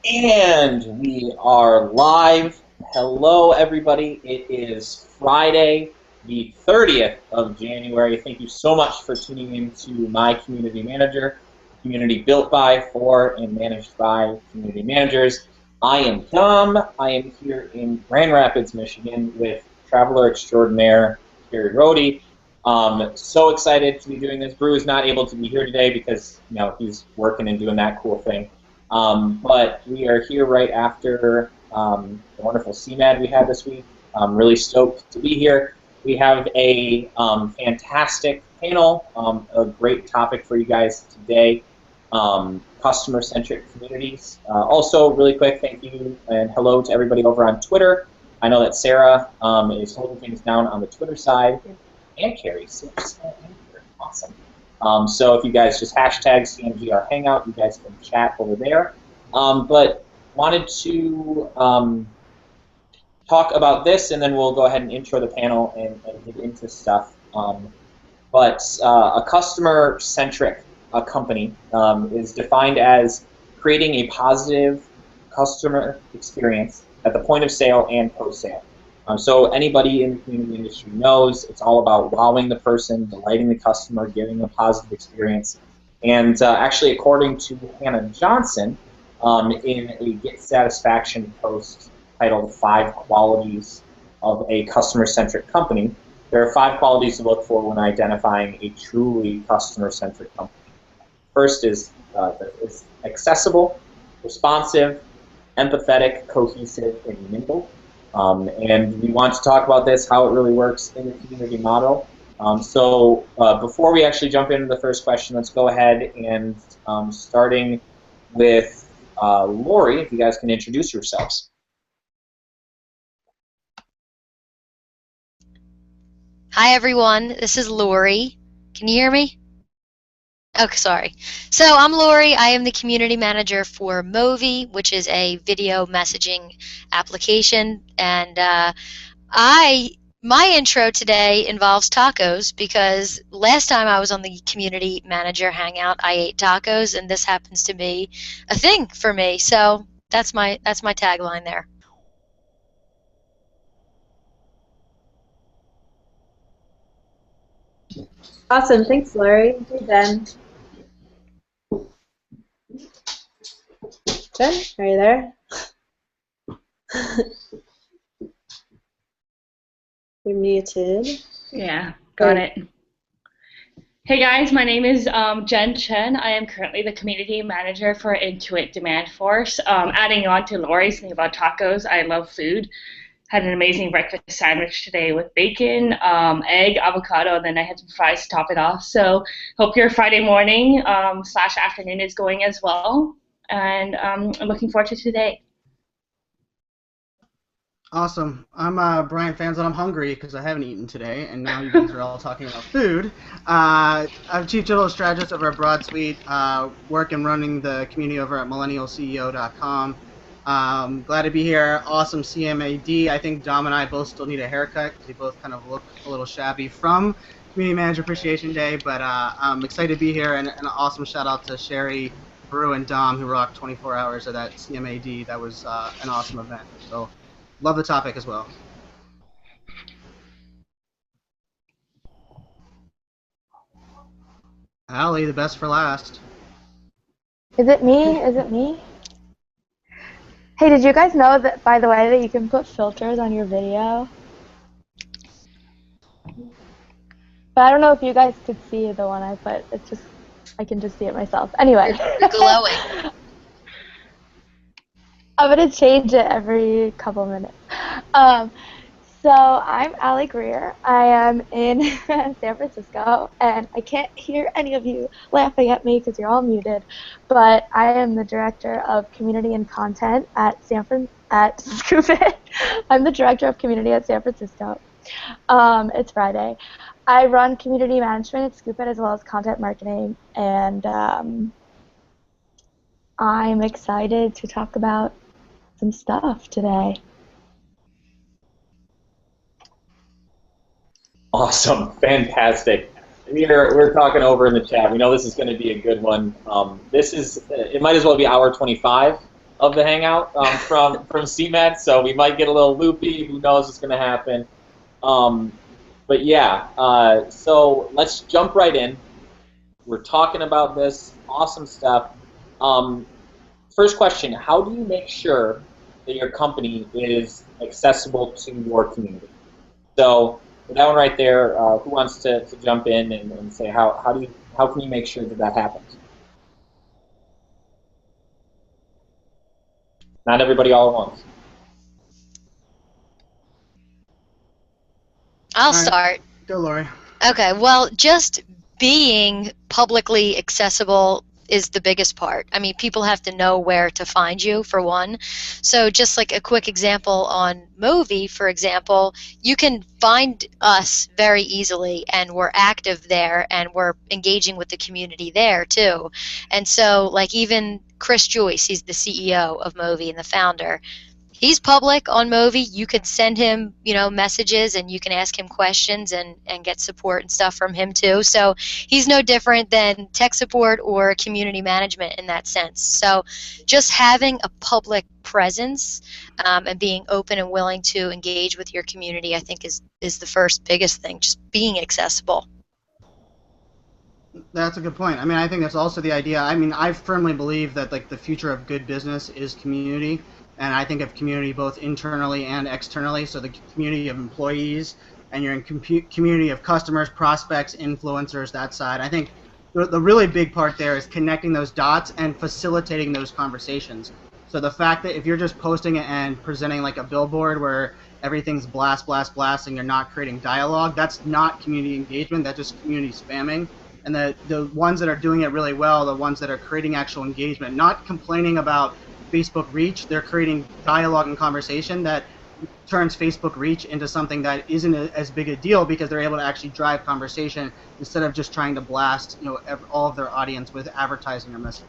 And we are live. Hello, everybody. It is Friday, the 30th of January. Thank you so much for tuning in to My Community Manager, community built by, for, and managed by community managers. I am Dom. I am here in Grand Rapids, Michigan with traveler extraordinaire, Carrie Rohde. So excited to be doing this. Brew is not able to be here today because he's working and doing that cool thing. But we are here right after the wonderful CMAD we had this week. I'm really stoked to be here. We have a fantastic panel, a great topic for you guys today, customer-centric communities. Also, really quick, thank you and hello to everybody over on Twitter. I know that Sarah is holding things down on the Twitter side, and Carrie. Awesome. So if you guys just hashtag CMGR Hangout, you guys can chat over there. But wanted to talk about this, and then we'll go ahead and intro the panel and get into stuff. But a customer-centric company is defined as creating a positive customer experience at the point of sale and post-sale. So anybody in the community industry knows it's all about wowing the person, delighting the customer, giving a positive experience. And actually, according to Hannah Johnson, in a Get Satisfaction post titled 5 Qualities of a Customer-Centric Company, there are 5 qualities to look for when identifying a truly customer-centric company. First is accessible, responsive, empathetic, cohesive, and nimble. And we want to talk about this, how it really works in the community model. So before we actually jump into the first question, let's go ahead and starting with Lori, if you guys can introduce yourselves. Hi everyone, this is Lori. Can you hear me? Oh, sorry. So I'm Lori. I am the community manager for Movi, which is a video messaging application. And my intro today involves tacos because last time I was on the community manager hangout, I ate tacos, and this happens to be a thing for me. So that's my tagline there. Awesome, thanks, Lori. Hey, Ben. Ben, are you there? You're muted. Yeah, got it. Hey guys, my name is Jen Chen. I am currently the community manager for Intuit Demand Force. Adding on to Lori's thing about tacos, I love food. Had an amazing breakfast sandwich today with bacon, egg, avocado, and then I had some fries to top it off. So hope your Friday morning / afternoon is going as well. And I'm looking forward to today. Awesome. I'm Brian Fans, and I'm hungry because I haven't eaten today, and now you guys are all talking about food. I'm Chief Digital Strategist over at BroadSuite, work and running the community over at millennialceo.com. Glad to be here. Awesome CMAD. I think Dom and I both still need a haircut because we both kind of look a little shabby from Community Manager Appreciation Day, but I'm excited to be here, and an awesome shout out to Sherry, Brew, and Dom who rocked 24 hours of that CMAD. That was an awesome event. So love the topic as well. Allie, the best for last. Is it me? Is it me? Hey, did you guys know that, by the way, that you can put filters on your video? But I don't know if you guys could see the one I put. It's just, I can just see it myself. Anyway. You're glowing. I'm going to change it every couple minutes. So I'm Allie Greer. I am in San Francisco, and I can't hear any of you laughing at me because you're all muted, but I am the Director of Community and Content at Scoop.it. I'm the Director of Community at San Francisco. It's Friday. I run community management at Scoop.it as well as content marketing, and I'm excited to talk about some stuff today. Awesome, fantastic. We're talking over in the chat. We know this is going to be a good one. This is it might as well be hour 25 of the Hangout from CMED, so we might get a little loopy. Who knows what's going to happen? But yeah, so let's jump right in. We're talking about this awesome stuff. First question: how do you make sure that your company is accessible to your community? So with that one right there, who wants to jump in and say how can you make sure that that happens? Not everybody all at once. I'll All right. start. Go, Lori. Okay, well, just being publicly accessible is the biggest part. I mean, people have to know where to find you, for one. So just like a quick example on Movi, for example, you can find us very easily, and we're active there, and we're engaging with the community there, too. And so, like, even Chris Joyce, he's the CEO of Movi and the founder. He's public on Movi. You could send him, messages, and you can ask him questions and get support and stuff from him too. So he's no different than tech support or community management in that sense. So just having a public presence and being open and willing to engage with your community, I think is the first biggest thing, just being accessible. That's a good point. I mean, I think that's also the idea. I mean, I firmly believe that like the future of good business is community, and I think of community both internally and externally. So the community of employees and your community of customers, prospects, influencers, that side. I think the really big part there is connecting those dots and facilitating those conversations. So the fact that if you're just posting it and presenting like a billboard where everything's blast, blast, blast, and you're not creating dialogue, that's not community engagement. That's just community spamming. And the ones that are doing it really well, the ones that are creating actual engagement, not complaining about Facebook reach, they're creating dialogue and conversation that turns Facebook reach into something that isn't as big a deal because they're able to actually drive conversation instead of just trying to blast all of their audience with advertising or messaging.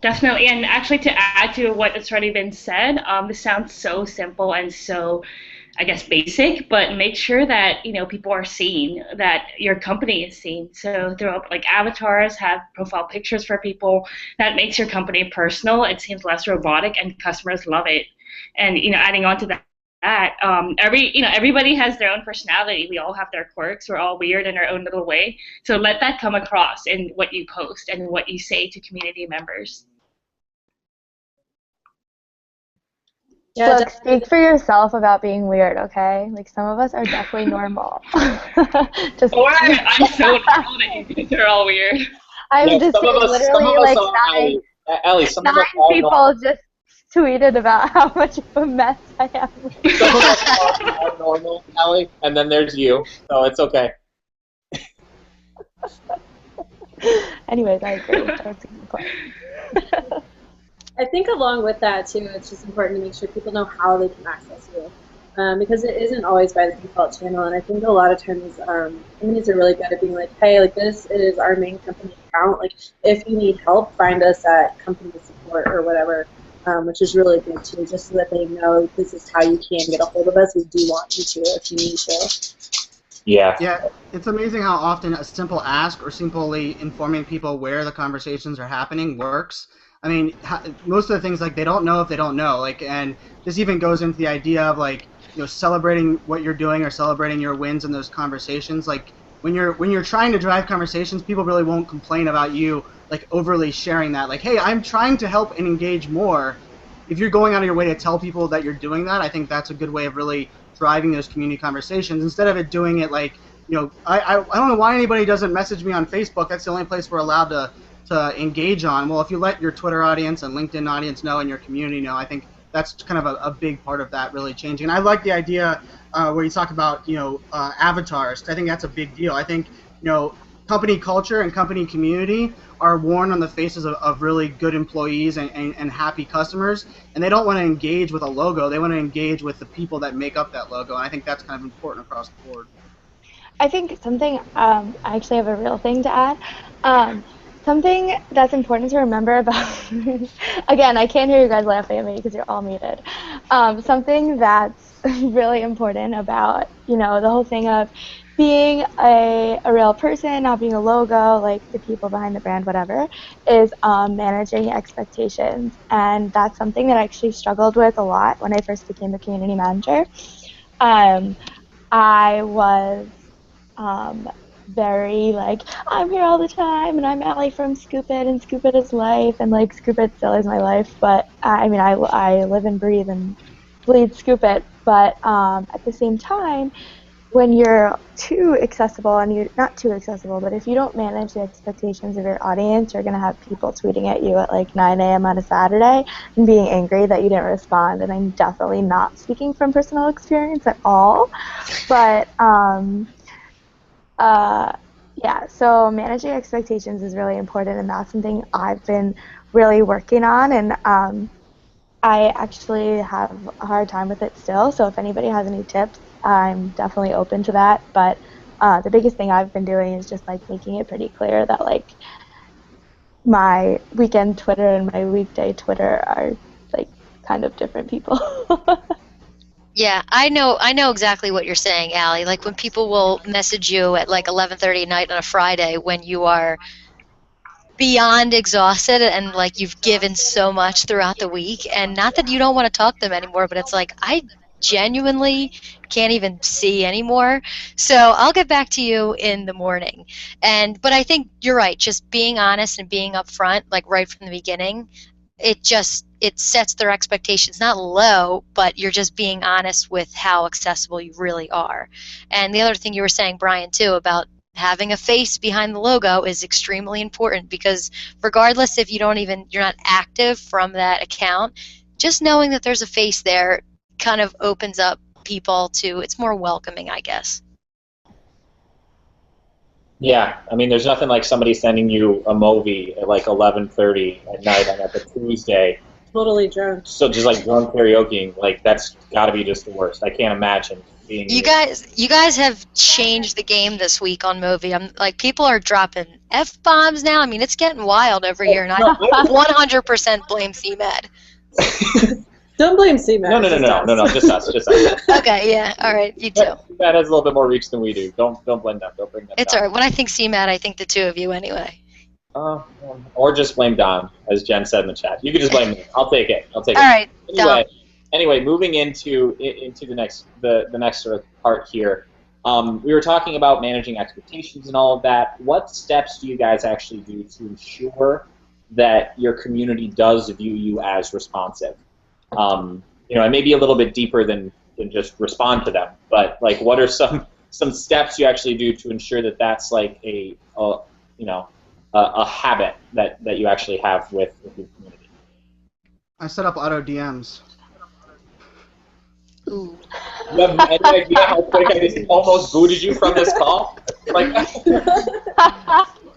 Definitely, and actually to add to what has already been said, this sounds so simple and so, I guess, basic, but make sure that people are seen, that your company is seen. So throw up like avatars, have profile pictures for people. That makes your company personal. It seems less robotic, and customers love it. And adding on to that, everybody has their own personality. We all have their quirks. We're all weird in our own little way. So let that come across in what you post and what you say to community members. Yeah, Look, speak for yourself about being weird, okay? Like, some of us are definitely normal. Just Or I'm so normal that you guys are all weird. I'm just some of saying, us, literally, some of us like are, Ellie, some of us 9 are people normal. just tweeted about how much of a mess I am. Some of us are normal, Ellie, and then there's you, so it's okay. Anyways, I agree. That's a good point. I think along with that too, it's just important to make sure people know how they can access you, because it isn't always by the default channel. And I think a lot of times companies are really good at being like, hey, like this is our main company account. Like if you need help, find us at company support or whatever, which is really good too, just so that they know this is how you can get a hold of us. We do want you to if you need to. Yeah. Yeah, it's amazing how often a simple ask or simply informing people where the conversations are happening works. I mean, most of the things, like, they don't know if they don't know. Like, and this even goes into the idea of, like, celebrating what you're doing or celebrating your wins in those conversations. Like, when you're trying to drive conversations, people really won't complain about you, like, overly sharing that. Like, hey, I'm trying to help and engage more. If you're going out of your way to tell people that you're doing that, I think that's a good way of really driving those community conversations instead of it doing it like, I don't know why anybody doesn't message me on Facebook. That's the only place we're allowed to engage on. Well, if you let your Twitter audience and LinkedIn audience know and your community know, I think that's kind of a big part of that really changing. And I like the idea where you talk about avatars. I think that's a big deal. I think company culture and company community are worn on the faces of really good employees and happy customers, and they don't want to engage with a logo. They want to engage with the people that make up that logo, and I think that's kind of important across the board. I think something, I actually have a real thing to add. Something that's important to remember about, again, I can't hear you guys laughing at me because you're all muted. Something that's really important about, the whole thing of being a real person, not being a logo, like the people behind the brand, whatever, is managing expectations. And that's something that I actually struggled with a lot when I first became a community manager. I was very like, I'm here all the time, and I'm Allie from Scoop It, and Scoop It is life, and like Scoop It still is my life. But I mean, I live and breathe and bleed Scoop It. But at the same time, when you're too accessible, and you're not too accessible, but if you don't manage the expectations of your audience, you're going to have people tweeting at you at like 9 a.m. on a Saturday and being angry that you didn't respond. And I'm definitely not speaking from personal experience at all. But yeah, so managing expectations is really important, and that's something I've been really working on, and I actually have a hard time with it still, so if anybody has any tips, I'm definitely open to that. But the biggest thing I've been doing is just like making it pretty clear that like my weekend Twitter and my weekday Twitter are like kind of different people. Yeah, I know exactly what you're saying, Allie. Like when people will message you at like 11:30 at night on a Friday when you are beyond exhausted and like you've given so much throughout the week, and not that you don't want to talk to them anymore, but it's like I genuinely can't even see anymore. So I'll get back to you in the morning. But I think you're right, just being honest and being upfront, like right from the beginning, it sets their expectations not low, but you're just being honest with how accessible you really are. And the other thing you were saying, Brian, too, about having a face behind the logo is extremely important, because regardless if you're not active from that account, just knowing that there's a face there kind of opens up people to, it's more welcoming, I guess. Yeah, I mean, there's nothing like somebody sending you a movie at like 11:30 at night on like a Tuesday. Totally drunk. So just like drunk karaokeing, like that's got to be just the worst. I can't imagine being. You guys have changed the game this week on Movie. I'm like, people are dropping F-bombs now. I mean, it's getting wild over here, and I 100% blame CMAD. Don't blame CMAD. No, just us. Okay, yeah, all right, you too. CMAD has a little bit more reach than we do. Don't blame them. Don't bring them. It's all right. When I think CMAD, I think the two of you anyway. Or just blame Don, as Jen said in the chat. You can just blame me. I'll take it. All right, Don. Anyway, moving into the next sort of part here. We were talking about managing expectations and all of that. What steps do you guys actually do to ensure that your community does view you as responsive? And maybe a little bit deeper than just respond to them, but like, what are some steps you actually do to ensure that that's like a habit that you actually have with your community? I set up auto DMs. Ooh. You have any idea how quick I just almost booted you from this call? Like,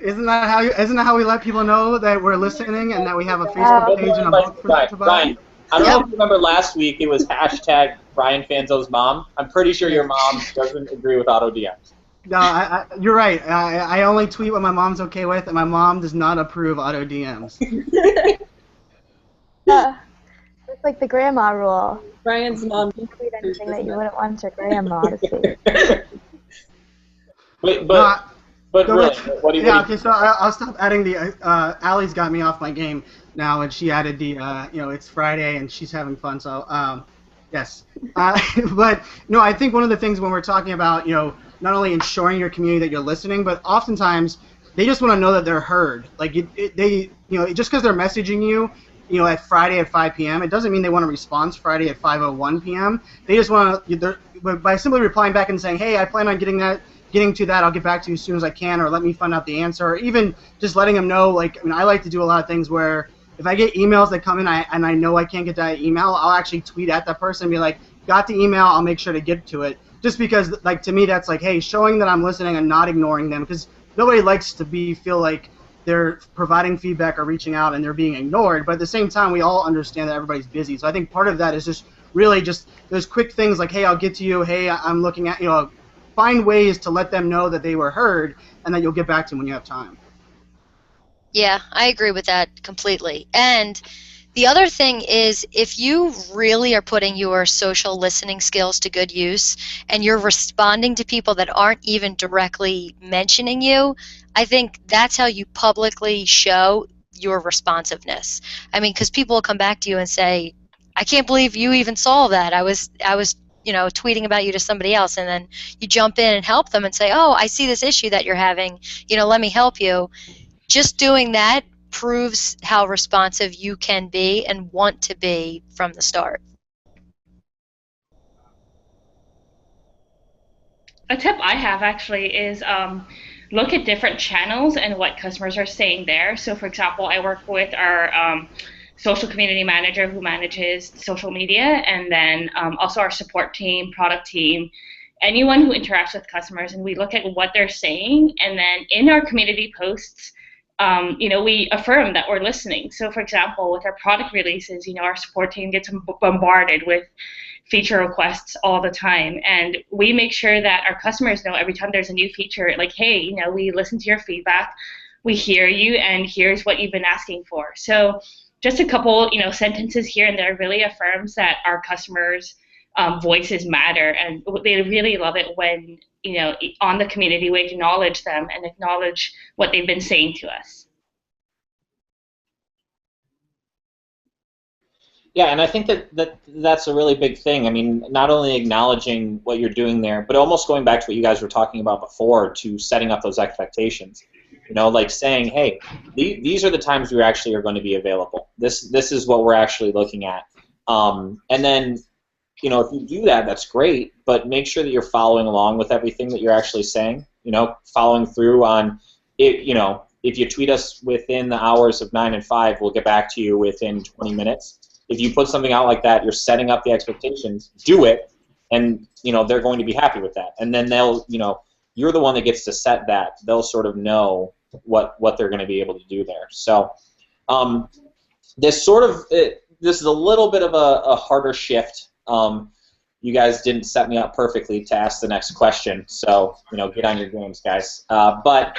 Isn't that how we let people know that we're listening and that we have a Facebook page and a book for them to buy? Brian, I don't know if you remember last week, it was hashtag Brian Fanzo's mom. I'm pretty sure your mom doesn't agree with auto DMs. No, you're right. I only tweet what my mom's okay with, and my mom does not approve auto DMs. It's like the grandma rule. Brian's mom. You tweet anything that you wouldn't want your grandma to see. But really, what do you? Yeah, okay, so I'll stop adding the. Allie's got me off my game now, and she added the. It's Friday and she's having fun, so yes. But no, I think one of the things when we're talking about, not only ensuring your community that you're listening, but oftentimes they just want to know that they're heard. Like just because they're messaging you, at Friday at 5 p.m., it doesn't mean they want a response Friday at 5:01 p.m. They just want to, by simply replying back and saying, hey, I plan on getting to that, I'll get back to you as soon as I can, or let me find out the answer, or even just letting them know, I like to do a lot of things where if I get emails that come in and I know I can't get that email, I'll actually tweet at that person and be like, got the email, I'll make sure to get to it. Just because, to me, that's like, hey, showing that I'm listening and not ignoring them, because nobody likes to feel like they're providing feedback or reaching out and they're being ignored, but at the same time, we all understand that everybody's busy. So I think part of that is just really just those quick things like, hey, I'll get to you, hey, I'm looking at, find ways to let them know that they were heard and that you'll get back to them when you have time. Yeah, I agree with that completely. And the other thing is, if you really are putting your social listening skills to good use and you're responding to people that aren't even directly mentioning you, I think that's how you publicly show your responsiveness. I mean, because people will come back to you and say, I can't believe you even saw that. I was tweeting about you to somebody else, and then you jump in and help them and say, oh, I see this issue that you're having, let me help you. Just doing that proves how responsive you can be and want to be from the start. A tip I have actually is look at different channels and what customers are saying there. So, for example, I work with our social community manager who manages social media, and then also our support team, product team, anyone who interacts with customers, and we look at what they're saying, and then in our community posts, we affirm that we're listening. So, for example, with our product releases, our support team gets bombarded with feature requests all the time, and we make sure that our customers know every time there's a new feature, like, hey, we listen to your feedback, we hear you, and here's what you've been asking for. So just a couple, sentences here and there really affirms that our customers' voices matter, and they really love it when, on the community we acknowledge them and acknowledge what they've been saying to us. Yeah, and I think that's a really big thing. I mean, not only acknowledging what you're doing there, but almost going back to what you guys were talking about before, to setting up those expectations. Like saying, hey, these are the times we actually are going to be available. This is what we're actually looking at. And then, if you do that, that's great, but make sure that you're following along with everything that you're actually saying. Following through on it. If you tweet us within the hours of 9 and 5, we'll get back to you within 20 minutes. If you put something out like that, you're setting up the expectations. Do it, and they're going to be happy with that. And then they'll, you're the one that gets to set that. They'll sort of know what they're going to be able to do there. So this is a little bit of a harder shift. You guys didn't set me up perfectly to ask the next question, so get on your games, guys. But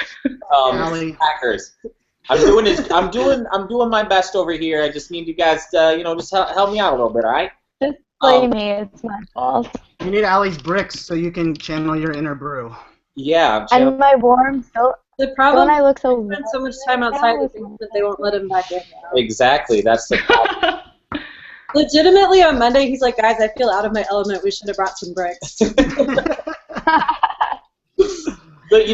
hackers. I'm doing my best over here. I just need you guys to, just help me out a little bit, all right? Just blame me. It's my fault. You need Allie's bricks so you can channel your inner brew. Yeah. And my warm soap. The problem I look so is spend so much time outside with things that they won't let him back in. Exactly. That's the problem. Legitimately, on Monday, he's like, guys, I feel out of my element. We should have brought some bricks. But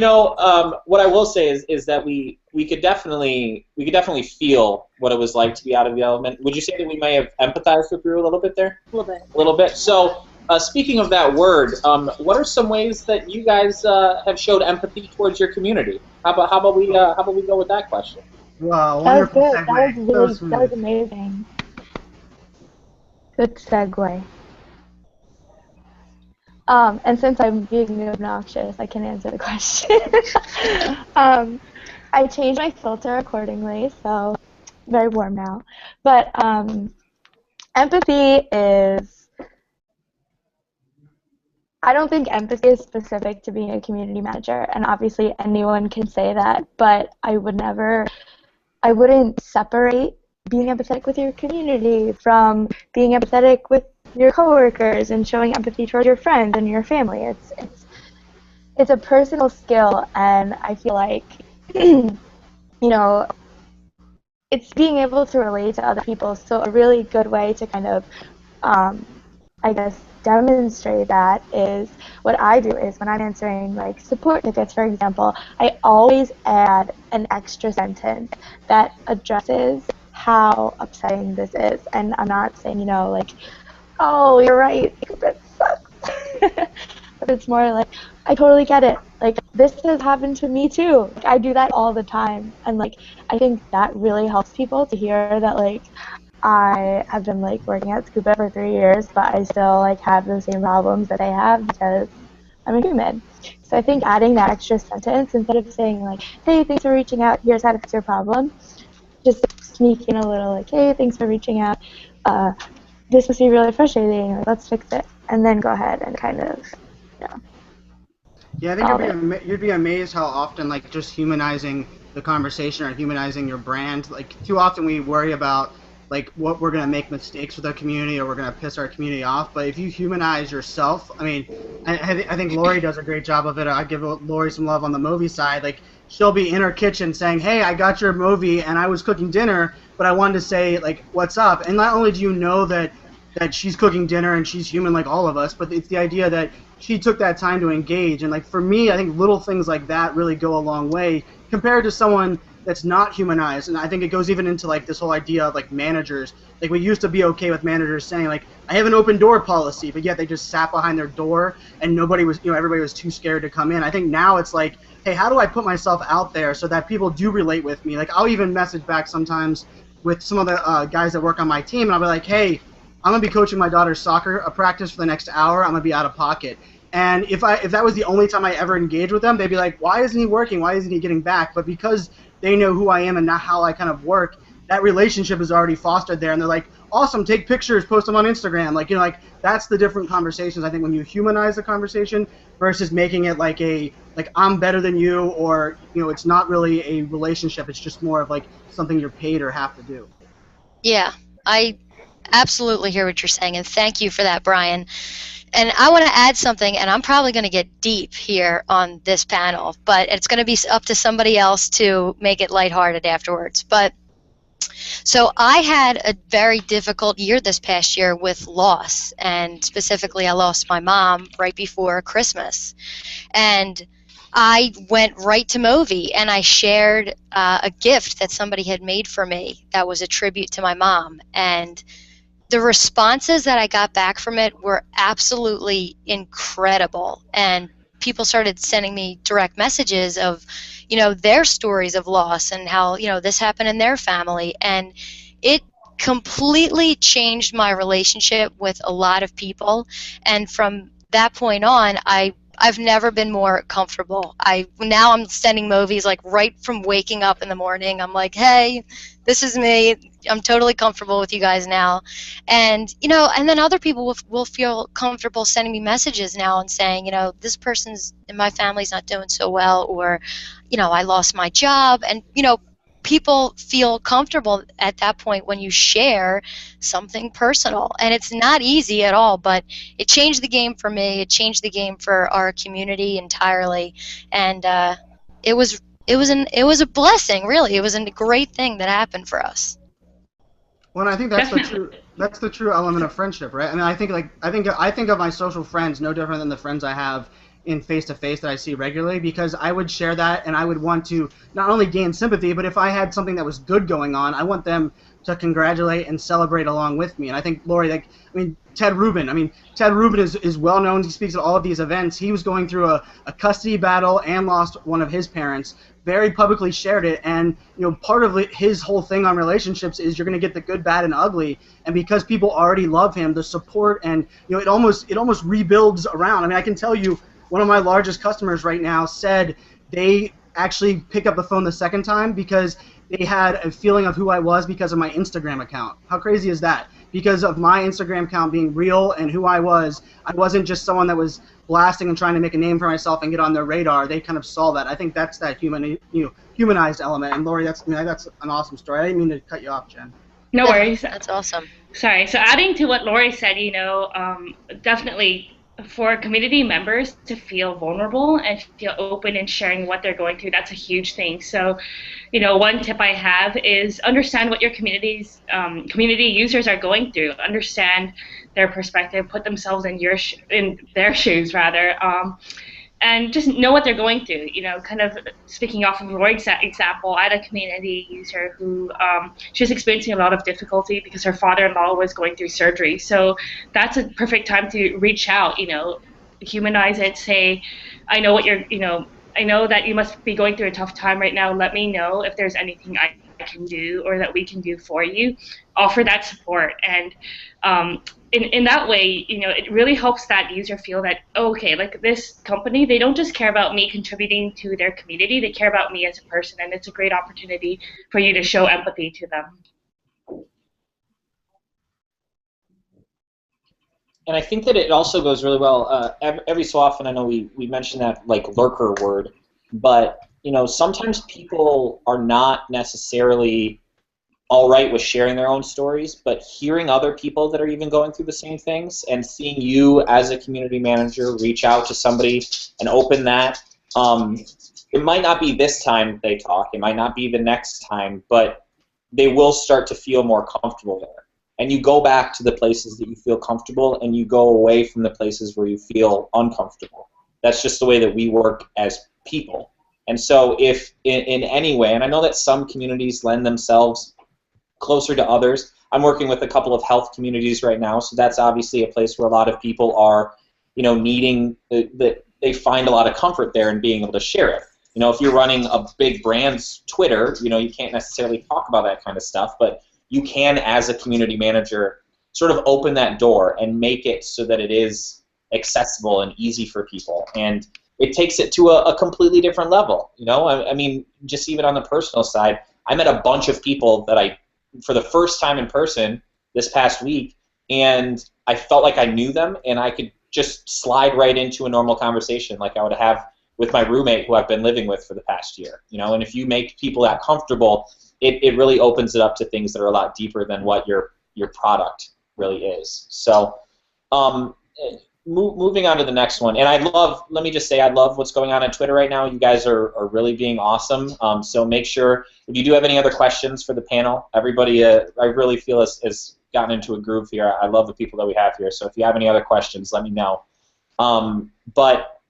what I will say is that we could definitely feel what it was like to be out of the element. Would you say that we may have empathized with you a little bit there? A little bit. A little bit. So, speaking of that word, what are some ways that you guys have showed empathy towards your community? How about we go with that question? Wow, that was wonderful good. segue. That was amazing. Good segue. And since I'm being obnoxious, I can answer the question. I changed my filter accordingly, so very warm now. But empathy is, I don't think empathy is specific to being a community manager, and obviously anyone can say that, but I wouldn't separate being empathetic with your community from being empathetic with your coworkers and showing empathy towards your friends and your family. It's a personal skill, and I feel like it's being able to relate to other people. So a really good way to kind of demonstrate that is what I do is when I'm answering like support tickets, for example, I always add an extra sentence that addresses how upsetting this is, and I'm not saying oh, you're right, that sucks. But it's more like, I totally get it. Like, this has happened to me too. I do that all the time. And I think that really helps people to hear that I have been working at Scuba for 3 years, but I still have the same problems that they have because I'm a human. So I think adding that extra sentence instead of saying hey, thanks for reaching out, here's how to fix your problem, just sneak in a little hey, thanks for reaching out, this must be really frustrating, let's fix it, and then go ahead and kind of, Yeah, I think you'd be amazed how often just humanizing the conversation or humanizing your brand. Like, too often we worry about like what we're gonna make mistakes with our community or we're gonna piss our community off. But if you humanize yourself, I mean, I think Lori does a great job of it. I give Lori some love on the movie side. Like, she'll be in her kitchen saying, "Hey, I got your movie and I was cooking dinner, but I wanted to say like, what's up?" And not only do you know that she's cooking dinner and she's human like all of us, but it's the idea that she took that time to engage. And like for me, I think little things like that really go a long way compared to someone that's not humanized. And I think it goes even into like this whole idea of like managers. Like, we used to be okay with managers saying like, "I have an open door policy," but yet they just sat behind their door and nobody was, everybody was too scared to come in. I think now it's like, hey, how do I put myself out there so that people do relate with me? Like, I'll even message back sometimes with some of the guys that work on my team, and I'll be like, "Hey, I'm gonna be coaching my daughter's soccer practice for the next hour. I'm gonna be out of pocket." And if that was the only time I ever engaged with them, they'd be like, "Why isn't he working? Why isn't he getting back?" But because they know who I am and not how I kind of work, that relationship is already fostered there, and they're like, "Awesome, take pictures, post them on Instagram." Like, like that's the different conversations. I think when you humanize the conversation versus making it like I'm better than you, or it's not really a relationship. It's just more of like something you're paid or have to do. Yeah, I absolutely hear what you're saying, and thank you for that, Brian. And I want to add something, and I'm probably going to get deep here on this panel, but it's going to be up to somebody else to make it lighthearted afterwards. But so I had a very difficult year this past year with loss, and specifically I lost my mom right before Christmas. And I went right to Movi and I shared a gift that somebody had made for me that was a tribute to my mom. And the responses that I got back from it were absolutely incredible. And people started sending me direct messages of, their stories of loss and how, this happened in their family. And it completely changed my relationship with a lot of people. And from that point on, I've never been more comfortable. Now I'm sending movies like right from waking up in the morning. I'm like, "Hey, this is me. I'm totally comfortable with you guys now." And and then other people will feel comfortable sending me messages now and saying, "This person's in my family's not doing so well," or, "I lost my job." And people feel comfortable at that point when you share something personal, and it's not easy at all, but it changed the game for me. It changed the game for our community entirely, and it was a blessing, really. It was a great thing that happened for us. Well, and I think that's the true element of friendship, right? I mean, I think of my social friends no different than the friends I have in face-to-face that I see regularly, because I would share that and I would want to not only gain sympathy, but if I had something that was good going on, I want them to congratulate and celebrate along with me. And I think, Lori, Ted Rubin is well known. He speaks at all of these events. He was going through a custody battle and lost one of his parents, very publicly shared it. And part of his whole thing on relationships is you're going to get the good, bad, and ugly. And because people already love him, the support, and it almost rebuilds around. I mean, I can tell you, one of my largest customers right now said they actually picked up the phone the second time because they had a feeling of who I was because of my Instagram account. How crazy is that? Because of my Instagram account being real and who I wasn't just someone that was blasting and trying to make a name for myself and get on their radar. They kind of saw that. I think that's that humanized element. And Lori, that's an awesome story. I didn't mean to cut you off, Jen. No worries. That's awesome. Sorry. So adding to what Lori said, definitely for community members to feel vulnerable and feel open in sharing what they're going through, that's a huge thing. So, one tip I have is understand what your community users are going through. Understand their perspective, put themselves in their shoes rather, and just know what they're going through. Kind of speaking off of Lori's example, I had a community user who she was experiencing a lot of difficulty because her father-in-law was going through surgery. So that's a perfect time to reach out, humanize it, say, I know that you must be going through a tough time right now. Let me know if there's anything I can do or that we can do for you. Offer that support. And in that way, it really helps that user feel that, okay, like this company, they don't just care about me contributing to their community, they care about me as a person, and it's a great opportunity for you to show empathy to them. And I think that it also goes really well, every so often, I know we mention that like lurker word, but sometimes people are not necessarily all right with sharing their own stories, but hearing other people that are even going through the same things and seeing you as a community manager reach out to somebody and open that, it might not be this time they talk, it might not be the next time, but they will start to feel more comfortable there. And you go back to the places that you feel comfortable and you go away from the places where you feel uncomfortable. That's just the way that we work as people. And so if in any way, and I know that some communities lend themselves closer to others. I'm working with a couple of health communities right now, so that's obviously a place where a lot of people are, needing that they find a lot of comfort there in being able to share it. If you're running a big brand's Twitter, you can't necessarily talk about that kind of stuff, but you can, as a community manager, sort of open that door and make it so that it is accessible and easy for people. And it takes it to a completely different level. I mean, just even on the personal side, I met a bunch of people that for the first time in person this past week, and I felt like I knew them, and I could just slide right into a normal conversation like I would have with my roommate who I've been living with for the past year. And if you make people that comfortable, it really opens it up to things that are a lot deeper than what your product really is. So moving on to the next one, and let me just say, I love what's going on Twitter right now. You guys are really being awesome. So make sure, if you do have any other questions for the panel, everybody, I really feel has gotten into a groove here. I love the people that we have here. So if you have any other questions, let me know. But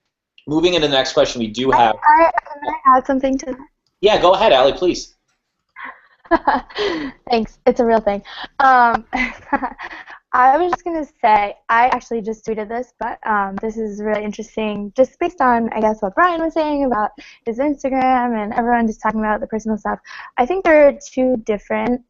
moving into the next question, we do have... Can I add something to that? Yeah, go ahead, Allie, please. Thanks. It's a real thing. I was just going to say, I actually just tweeted this, but this is really interesting, just based on, I guess, what Brian was saying about his Instagram and everyone just talking about the personal stuff. I think there are two different,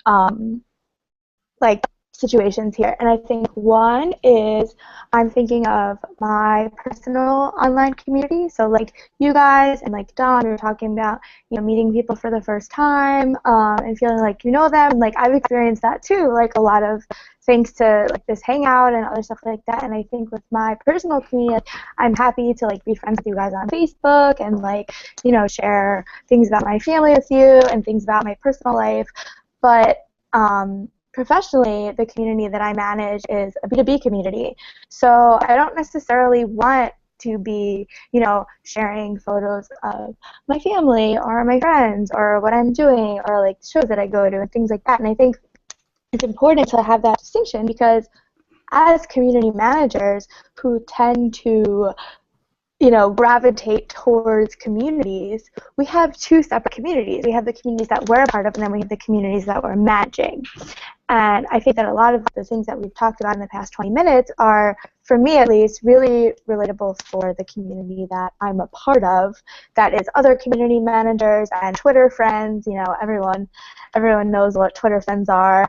situations here, and I think one is I'm thinking of my personal online community, so like you guys and like Don, we were talking about meeting people for the first time and feeling like you know them. Like I've experienced that too, like a lot of thanks to like this Hangout and other stuff like that. And I think with my personal community, I'm happy to like be friends with you guys on Facebook and like share things about my family with you and things about my personal life, but professionally, the community that I manage is a B2B community. So I don't necessarily want to be, sharing photos of my family or my friends or what I'm doing or like shows that I go to and things like that. And I think it's important to have that distinction because as community managers who tend to gravitate towards communities, we have two separate communities. We have the communities that we're a part of, and then we have the communities that we're managing. And I think that a lot of the things that we've talked about in the past 20 minutes are, for me at least, really relatable for the community that I'm a part of, that is other community managers and Twitter friends. Everyone knows what Twitter friends are.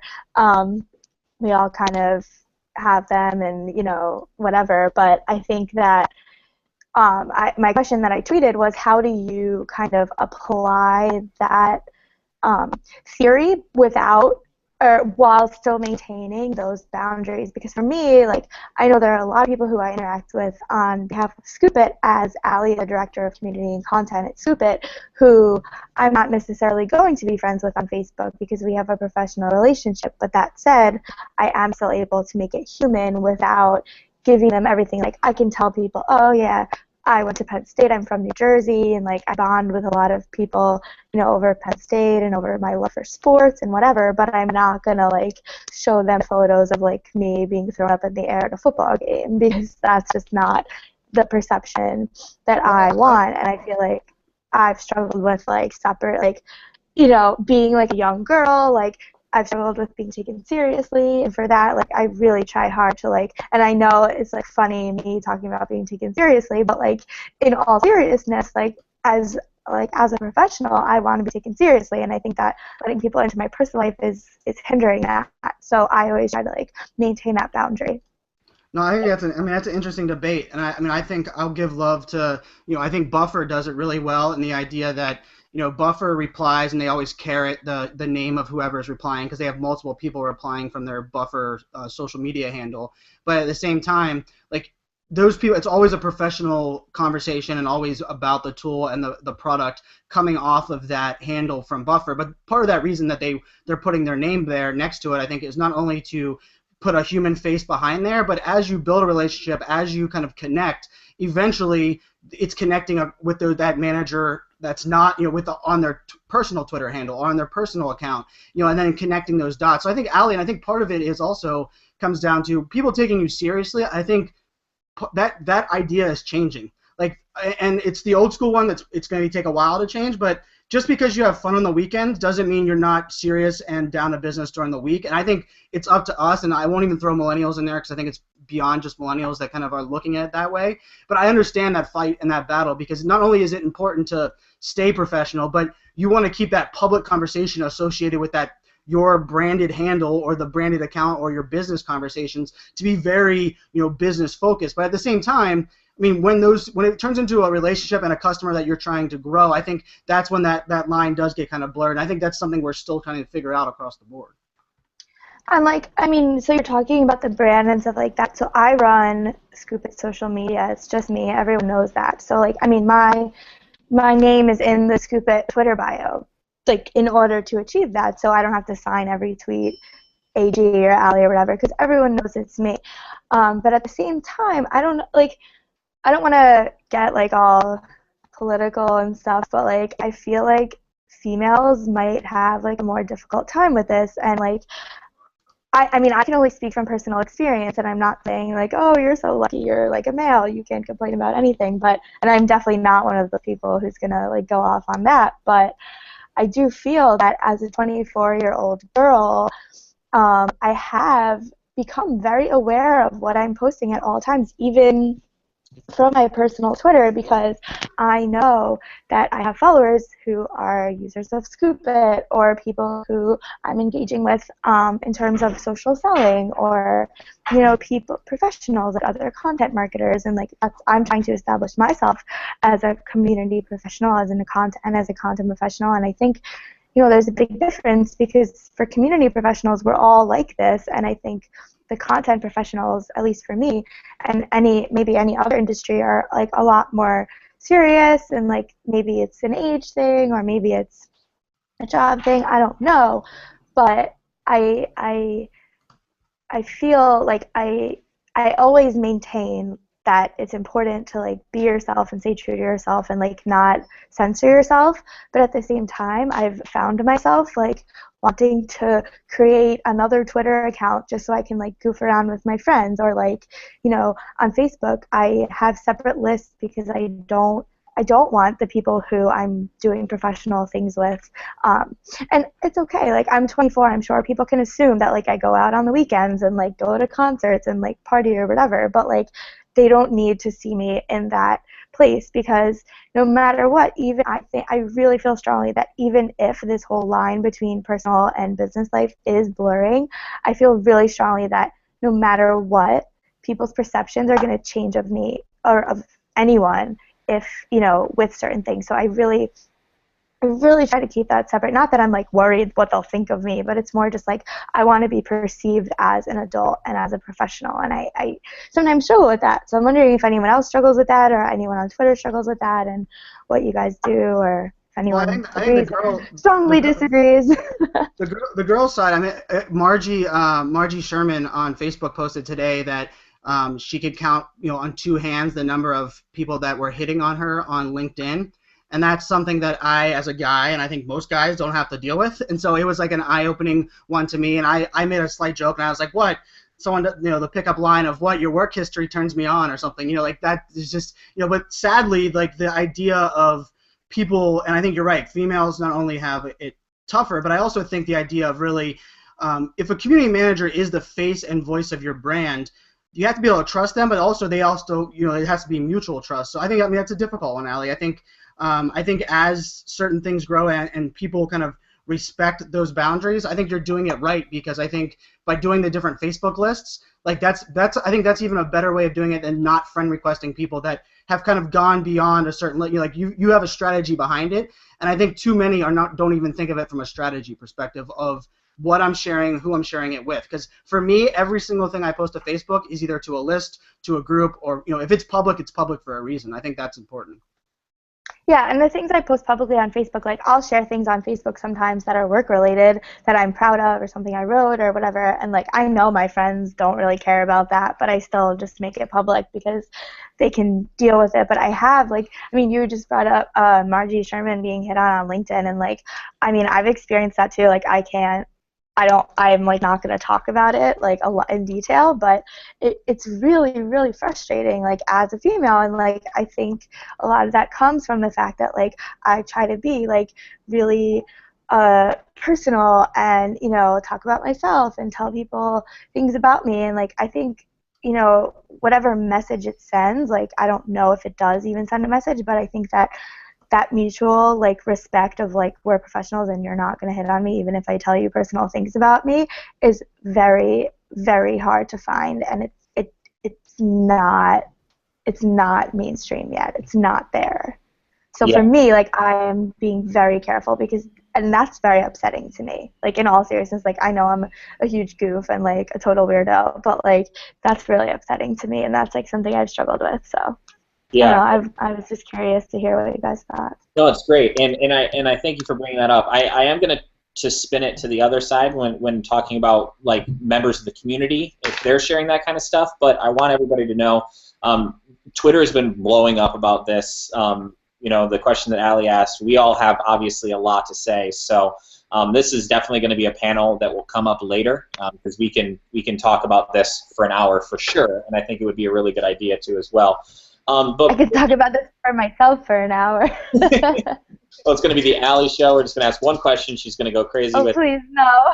We all kind of have them and, whatever. But I think that my question that I tweeted was, how do you kind of apply that theory while still maintaining those boundaries? Because for me, like, I know there are a lot of people who I interact with on behalf of Scoop It as Allie, the director of community and content at Scoop It, who I'm not necessarily going to be friends with on Facebook because we have a professional relationship. But that said, I am still able to make it human without giving them everything. Like, I can tell people, oh yeah, I went to Penn State, I'm from New Jersey, and like I bond with a lot of people, over Penn State and over my love for sports and whatever, but I'm not gonna like show them photos of like me being thrown up in the air at a football game because that's just not the perception that I want. And I feel like I've struggled with like separate, like, being like a young girl, like I've struggled with being taken seriously, and for that, like, I really try hard to, like, and I know it's, like, funny me talking about being taken seriously, but, like, in all seriousness, like, as a professional, I want to be taken seriously, and I think that letting people into my personal life is hindering that, so I always try to, like, maintain that boundary. No, I think that's an interesting debate, and I think I'll give love to, I think Buffer does it really well in the idea that, Buffer replies and they always caret the name of whoever is replying because they have multiple people replying from their Buffer social media handle. But at the same time, like, those people, it's always a professional conversation and always about the tool and the product coming off of that handle from Buffer. But part of that reason that they're putting their name there next to it, I think, is not only to put a human face behind there, but as you build a relationship, as you kind of connect, eventually it's connecting with that manager that's not, on their personal Twitter handle or on their personal account, and then connecting those dots. So I think, Allie, and I think part of it is also comes down to people taking you seriously. I think that idea is changing. And it's the old school one it's going to take a while to change, but just because you have fun on the weekends doesn't mean you're not serious and down to business during the week. And I think it's up to us, and I won't even throw millennials in there because I think it's beyond just millennials that kind of are looking at it that way. But I understand that fight and that battle, because not only is it important to stay professional, but you want to keep that public conversation associated with that your branded handle or the branded account or your business conversations to be very, business focused. But at the same time, I mean, when it turns into a relationship and a customer that you're trying to grow, I think that's when that line does get kind of blurred. And I think that's something we're still trying to figure out across the board. And so you're talking about the brand and stuff like that. So I run Scoop It social media. It's just me. Everyone knows that. So my name is in the Scoop It Twitter bio, in order to achieve that. So I don't have to sign every tweet AG or Allie or whatever, because everyone knows it's me. But at the same time, I don't want to get all political and stuff, but I feel like females might have a more difficult time with this, and I mean, I can only speak from personal experience, and I'm not saying oh, you're so lucky, you're a male, you can't complain about anything, and I'm definitely not one of the people who's gonna go off on that, but I do feel that as a 24-year-old girl, I have become very aware of what I'm posting at all times, even from my personal Twitter, because I know that I have followers who are users of Scoop It, or people who I'm engaging with in terms of social selling, or professionals and other content marketers, and I'm trying to establish myself as a community professional, as a content professional, and I think there's a big difference, because for community professionals we're all like this, and I think the content professionals, at least for me, and maybe any other industry, are a lot more serious, and maybe it's an age thing, or maybe it's a job thing, I don't know, but I feel I always maintain that it's important to be yourself and stay true to yourself, and not censor yourself, but at the same time I've found myself wanting to create another Twitter account just so I can goof around with my friends, or on Facebook I have separate lists because I don't want the people who I'm doing professional things with, and it's okay, I'm 24, I'm sure people can assume that I go out on the weekends and go to concerts and party or whatever, but they don't need to see me in that place, because no matter what, I really feel strongly that even if this whole line between personal and business life is blurring, I feel really strongly that no matter what, people's perceptions are going to change of me or of anyone if, with certain things. So I really try to keep that separate. Not that I'm worried what they'll think of me, but it's more just I want to be perceived as an adult and as a professional, and I sometimes struggle with that. So I'm wondering if anyone else struggles with that, or anyone on Twitter struggles with that, and what you guys do, or if anyone agrees, strongly disagrees. The girls' side, I mean, Margie Sherman on Facebook posted today that she could count, on two hands the number of people that were hitting on her on LinkedIn. And that's something that I, as a guy, and I think most guys don't have to deal with. And so it was an eye-opening one to me. And I made a slight joke, and I was like, what? Someone, the pickup line of what? Your work history turns me on, or something. That is just, but sadly, the idea of people, and I think you're right, females not only have it tougher, but I also think the idea of really, if a community manager is the face and voice of your brand, you have to be able to trust them, but also it has to be mutual trust. So I think, that's a difficult one, Allie. I think as certain things grow and people kind of respect those boundaries, I think you're doing it right, because I think by doing the different Facebook lists, I think that's even a better way of doing it than not friend requesting people that have kind of gone beyond a certain, you have a strategy behind it, and I think too many don't even think of it from a strategy perspective of what I'm sharing, who I'm sharing it with. Because for me, every single thing I post to Facebook is either to a list, to a group, or if it's public for a reason. I think that's important. Yeah, and the things I post publicly on Facebook, like I'll share things on Facebook sometimes that are work related that I'm proud of or something I wrote or whatever, and like I know my friends don't really care about that, but I still just make it public because they can deal with it. But I have, like, I mean, you just brought up Margie Sherman being hit on LinkedIn, and like, I mean, I've experienced that too. Like, I'm like not going to talk about it like a lot in detail, but it's really, really frustrating, like as a female, and like I think a lot of that comes from the fact that like I try to be like really personal and talk about myself and tell people things about me, and like I think whatever message it sends, like I don't know if it does even send a message, but I think that mutual like respect of like we're professionals and you're not going to hit on me even if I tell you personal things about me is very, very hard to find, and it's not mainstream yet. It's not there. So Yeah. for me, like I am being very careful and that's very upsetting to me. Like in all seriousness, like I know I'm a huge goof and like a total weirdo, but like that's really upsetting to me, and that's like something I've struggled with. So Yeah. I don't know, I was just curious to hear what you guys thought. No, it's great, and I thank you for bringing that up. I am going to spin it to the other side when talking about like members of the community if they're sharing that kind of stuff. But I want everybody to know, Twitter has been blowing up about this. The question that Ali asked, we all have obviously a lot to say. So this is definitely going to be a panel that will come up later because we can talk about this for an hour for sure, and I think it would be a really good idea too as well. But I could talk about this for myself for an hour. Well, it's going to be the Ali show. We're just going to ask one question. She's going to go crazy with. Oh, please, no.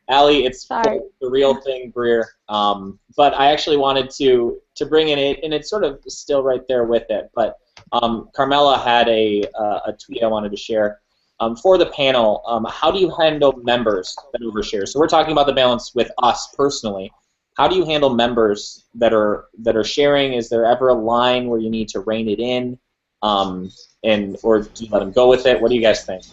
Ali, it's Sorry. the real thing, Greer. But I actually wanted to bring in it, and it's sort of still right there with it. But Carmela had a tweet I wanted to share. For the panel, how do you handle members that overshare? So we're talking about the balance with us personally. How do you handle members that are sharing? Is there ever a line where you need to rein it in, or do you let them go with it? What do you guys think?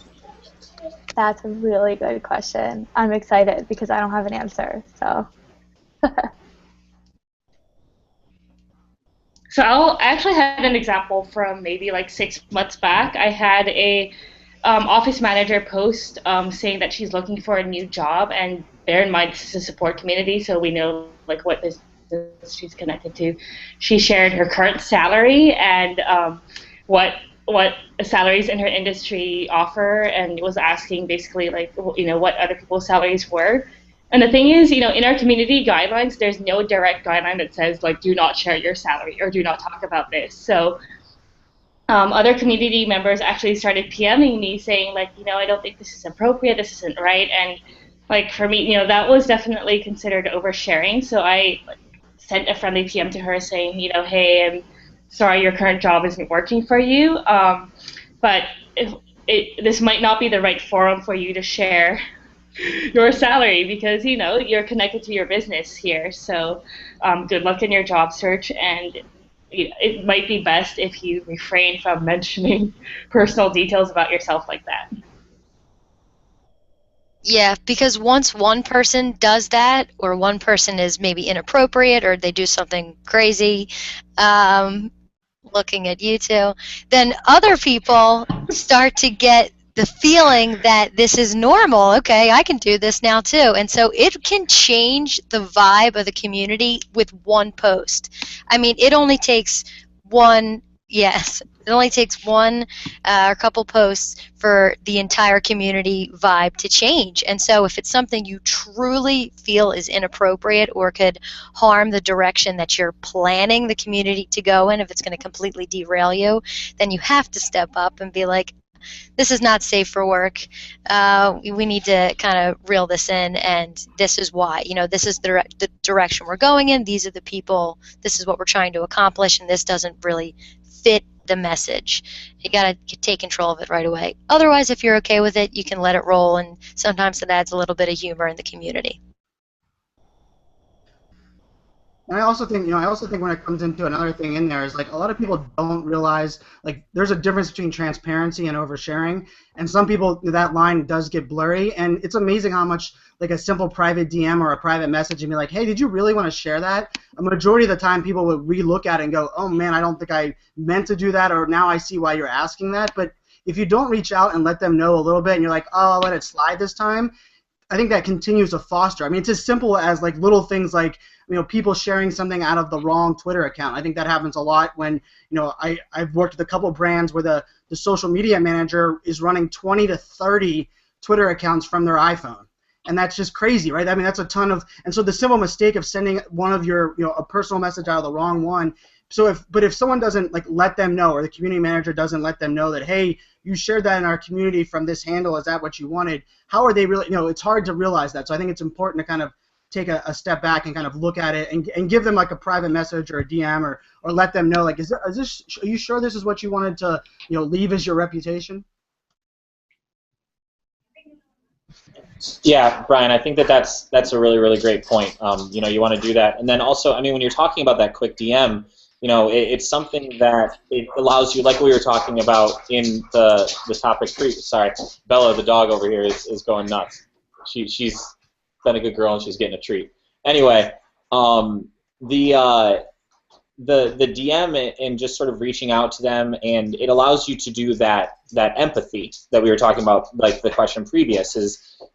That's a really good question. I'm excited because I don't have an answer. So. So I actually had an example from maybe like 6 months back. I had a office manager post saying that she's looking for a new job, and bear in mind this is a support community, so we know like what business she's connected to. She shared her current salary and what salaries in her industry offer, and was asking basically like what other people's salaries were. And the thing is, in our community guidelines, there's no direct guideline that says like do not share your salary or do not talk about this. So other community members actually started PMing me saying like, I don't think this is appropriate, this isn't right, and like for me, that was definitely considered oversharing. So I sent a friendly PM to her saying, hey, I'm sorry your current job isn't working for you, but this might not be the right forum for you to share your salary because you're connected to your business here. So good luck in your job search, and it might be best if you refrain from mentioning personal details about yourself like that. Yeah, because once one person does that, or one person is maybe inappropriate, or they do something crazy, looking at you two, then other people start to get the feeling that this is normal. Okay, I can do this now too. And so it can change the vibe of the community with one post. I mean, it only takes one, yes, it only takes one or couple posts for the entire community vibe to change. And so if it's something you truly feel is inappropriate or could harm the direction that you're planning the community to go in, if it's going to completely derail you, then you have to step up and be like, this is not safe for work. We need to kind of reel this in, and this is why. This is the direction we're going in. These are the people. This is what we're trying to accomplish, and this doesn't really fit the message. You got to take control of it right away. Otherwise, if you're okay with it, you can let it roll, and sometimes it adds a little bit of humor in the community. And I also think, when it comes into another thing in there is like a lot of people don't realize like there's a difference between transparency and oversharing. And some people, that line does get blurry. And it's amazing how much like a simple private DM or a private message and be like, hey, did you really want to share that? A majority of the time people would relook at it and go, oh man, I don't think I meant to do that, or now I see why you're asking that. But if you don't reach out and let them know a little bit and you're like, oh, I'll let it slide this time, I think that continues to foster. I mean, it's as simple as like little things like, people sharing something out of the wrong Twitter account. I think that happens a lot when, I've worked with a couple brands where the social media manager is running 20 to 30 Twitter accounts from their iPhone. And that's just crazy, right? I mean, that's a ton of, and so the simple mistake of sending one of your, a personal message out of the wrong one. So if someone doesn't like let them know, or the community manager doesn't let them know that, hey, you shared that in our community from this handle, is that what you wanted? How are they really, it's hard to realize that. So I think it's important to kind of take a step back and kind of look at it and give them like a private message or a DM or let them know, like, are you sure this is what you wanted to, leave as your reputation? Yeah, Brian, I think that's a really, really great point. You want to do that. And then also, I mean, when you're talking about that quick DM, it's something that it allows you, like we were talking about in the topic 3. Sorry, Bella, the dog over here, is going nuts. She's been a good girl and she's getting a treat. Anyway, the DM and just sort of reaching out to them, and it allows you to do that empathy that we were talking about, like the question previous, is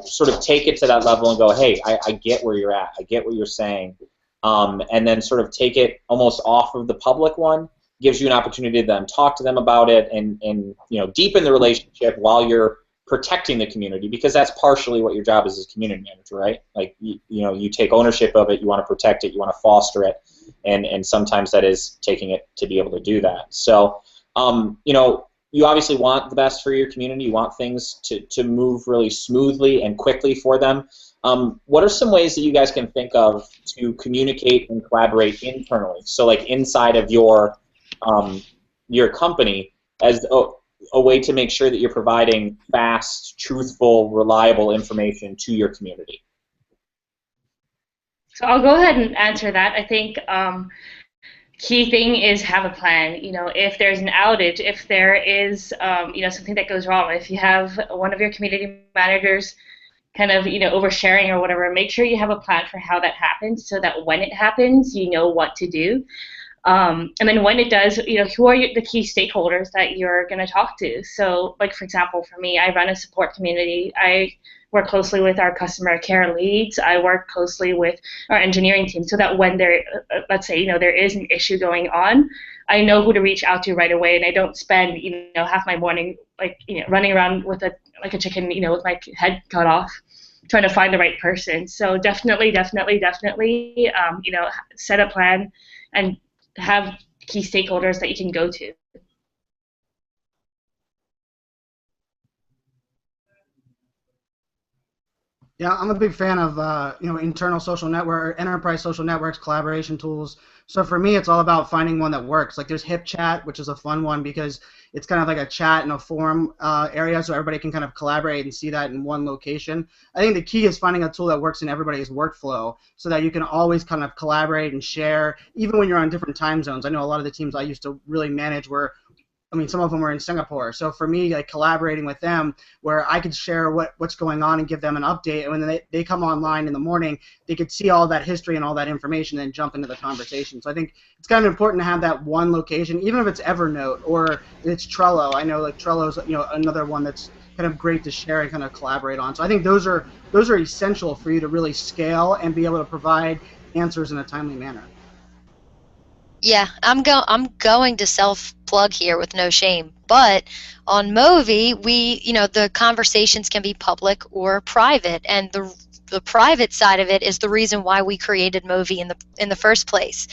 sort of take it to that level and go, hey, I get where you're at, I get what you're saying, and then sort of take it almost off of the public one, gives you an opportunity to then talk to them about it and deepen the relationship while you're protecting the community, because that's partially what your job is as community manager, right? Like you take ownership of it, you want to protect it, you want to foster it, and sometimes that is taking it to be able to do that. So you obviously want the best for your community. You want things to move really smoothly and quickly for them. What are some ways that you guys can think of to communicate and collaborate internally? So like inside of your company, as a way to make sure that you're providing fast, truthful, reliable information to your community? So I'll go ahead and answer that. I think key thing is have a plan. If there's an outage, if there is something that goes wrong, if you have one of your community managers kind of oversharing or whatever, make sure you have a plan for how that happens, so that when it happens, you know what to do. And then when it does, who are the key stakeholders that you're going to talk to? So, like, for example, for me, I run a support community. I work closely with our customer care leads. I work closely with our engineering team, so that when there, let's say, there is an issue going on, I know who to reach out to right away, and I don't spend, half my morning, like, running around with a chicken, with my head cut off, trying to find the right person. So definitely, set a plan and have key stakeholders that you can go to. Yeah, I'm a big fan of internal social network, enterprise social networks, collaboration tools. So for me, it's all about finding one that works. Like there's HipChat, which is a fun one because it's kind of like a chat and a forum area, so everybody can kind of collaborate and see that in one location. I think the key is finding a tool that works in everybody's workflow, so that you can always kind of collaborate and share, even when you're on different time zones. I know a lot of the teams I used to really manage were, some of them were in Singapore. So for me, like collaborating with them, where I could share what's going on and give them an update, and when they come online in the morning, they could see all that history and all that information and then jump into the conversation. So I think it's kind of important to have that one location, even if it's Evernote or it's Trello. I know like Trello's another one that's kind of great to share and kind of collaborate on. So I think those are essential for you to really scale and be able to provide answers in a timely manner. Yeah, I'm going to self-plug here with no shame, but on Movi, the conversations can be public or private, and the private side of it is the reason why we created Movi in the first place.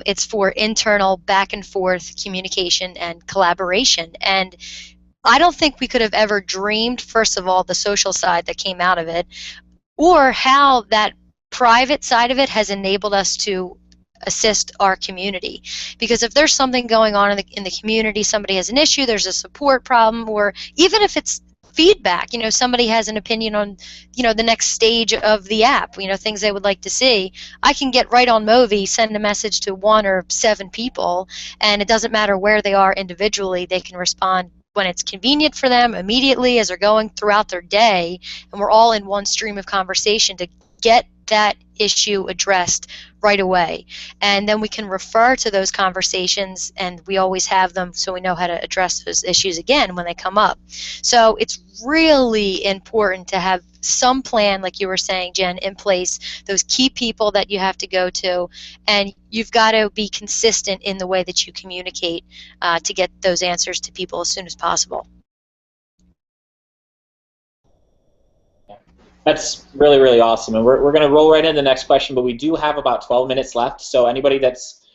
It's for internal back and forth communication and collaboration, and I don't think we could have ever dreamed, first of all, the social side that came out of it, or how that private side of it has enabled us to assist our community. Because if there's something going on in the community, somebody has an issue, there's a support problem, or even if it's feedback. Somebody has an opinion on, the next stage of the app, things they would like to see. I can get right on Movi, send a message to 1 or 7 people, and it doesn't matter where they are individually. They can respond when it's convenient for them, immediately, as they're going throughout their day, and we're all in one stream of conversation to get that issue addressed right away. And then we can refer to those conversations, and we always have them so we know how to address those issues again when they come up. So it's really important to have some plan, like you were saying, Jen, in place, those key people that you have to go to, and you've got to be consistent in the way that you communicate to get those answers to people as soon as possible. That's really, really awesome. And we're going to roll right into the next question, but we do have about 12 minutes left. So anybody that's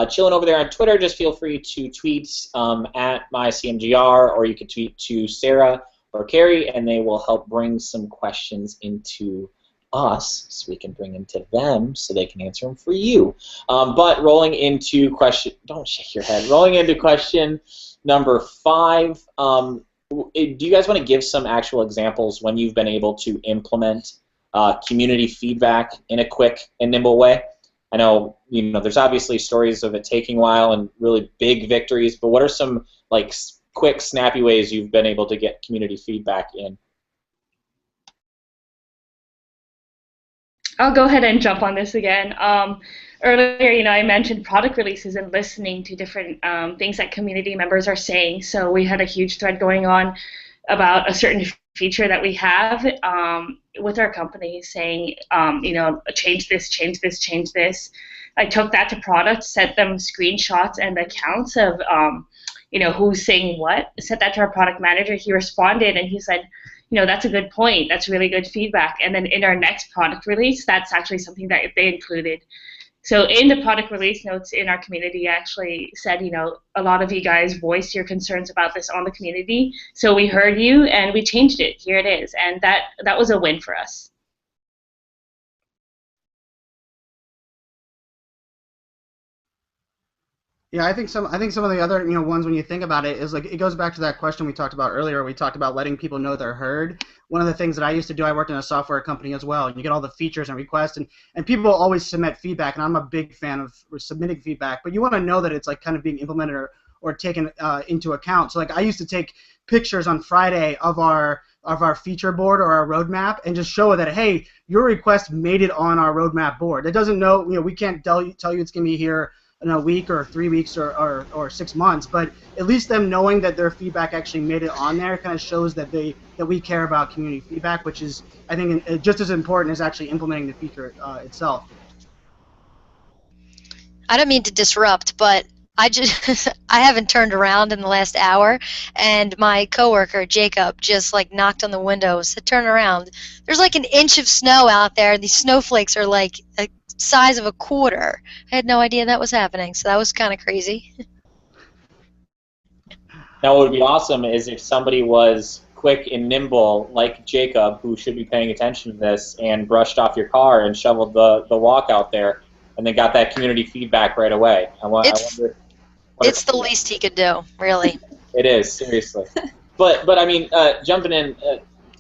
chilling over there on Twitter, just feel free to tweet at mycmgr, or you could tweet to Sarah or Carrie, and they will help bring some questions into us so we can bring them to them so they can answer them for you. But rolling into question, don't shake your head, rolling into question number 5, do you guys want to give some actual examples when you've been able to implement community feedback in a quick and nimble way? I know there's obviously stories of it taking a while and really big victories, but what are some quick, snappy ways you've been able to get community feedback in? I'll go ahead and jump on this again. Earlier, I mentioned product releases and listening to different things that community members are saying. So we had a huge thread going on about a certain feature that we have with our company saying, change this, change this, change this. I took that to product, sent them screenshots and accounts of, who's saying what, sent that to our product manager. He responded and he said, that's a good point. That's really good feedback. And then in our next product release, that's actually something that they included. So in the product release notes in our community, I actually said, a lot of you guys voiced your concerns about this on the community. So we heard you and we changed it. Here it is. And that was a win for us. Yeah, I think some of the other ones, when you think about it, is it goes back to that question we talked about earlier. We talked about letting people know they're heard. One of the things that I used to do, I worked in a software company as well, and you get all the features and requests, and people always submit feedback, and I'm a big fan of submitting feedback, but you want to know that it's kind of being implemented or taken into account. So I used to take pictures on Friday of our feature board or our roadmap and just show that, hey, your request made it on our roadmap board. It doesn't know, we can't tell you it's going to be here in a week or 3 weeks or 6 months, but at least them knowing that their feedback actually made it on there kind of shows that we care about community feedback, which is, I think, just as important as actually implementing the feature itself. I don't mean to disrupt, but I haven't turned around in the last hour, and my coworker Jacob just knocked on the window, said, "Turn around." There's an inch of snow out there, and these snowflakes are a size of a quarter. I had no idea that was happening, so that was kind of crazy. Now, what would be awesome is if somebody was quick and nimble, like Jacob, who should be paying attention to this, and brushed off your car and shoveled the walk out there, and then got that community feedback right away. It's the least he could do, really. It is, seriously. But I mean, jumping in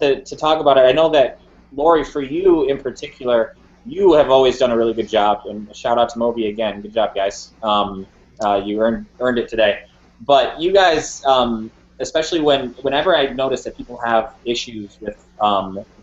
to talk about it, I know that, Lori, for you in particular, you have always done a really good job, and shout out to Moby again. Good job, guys. You earned it today. But you guys, especially whenever I notice that people have issues with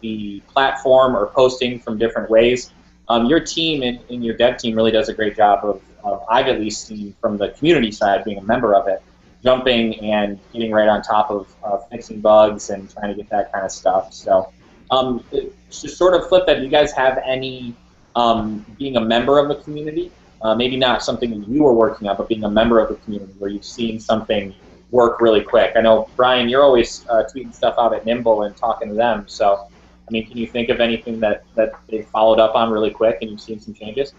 the platform or posting from different ways, your team and your dev team really does a great job of I've at least seen from the community side, being a member of it, jumping and getting right on top of fixing bugs and trying to get that kind of stuff. So to sort of flip that, do you guys have any, being a member of the community, maybe not something that you were working on, but being a member of the community where you've seen something work really quick? I know, Brian, you're always tweeting stuff out at Nimble and talking to them. So, I mean, can you think of anything that they followed up on really quick and you've seen some changes?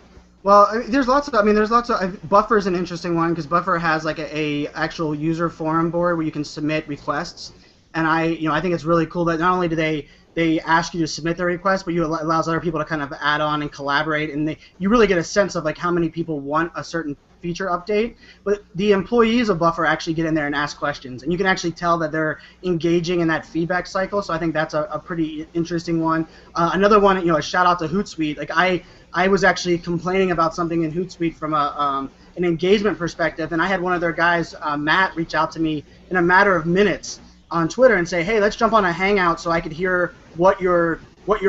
Well, there's lots of. Buffer's an interesting one because Buffer has a actual user forum board where you can submit requests, and I think it's really cool that not only do they ask you to submit their request, but it allows other people to kind of add on and collaborate, and you really get a sense of how many people want a certain feature update, but the employees of Buffer actually get in there and ask questions, and you can actually tell that they're engaging in that feedback cycle. So I think that's a pretty interesting one. Another one, a shout out to Hootsuite. Like I was actually complaining about something in Hootsuite from an engagement perspective, and I had one of their guys, Matt, reach out to me in a matter of minutes on Twitter and say, hey, let's jump on a Hangout so I could hear what your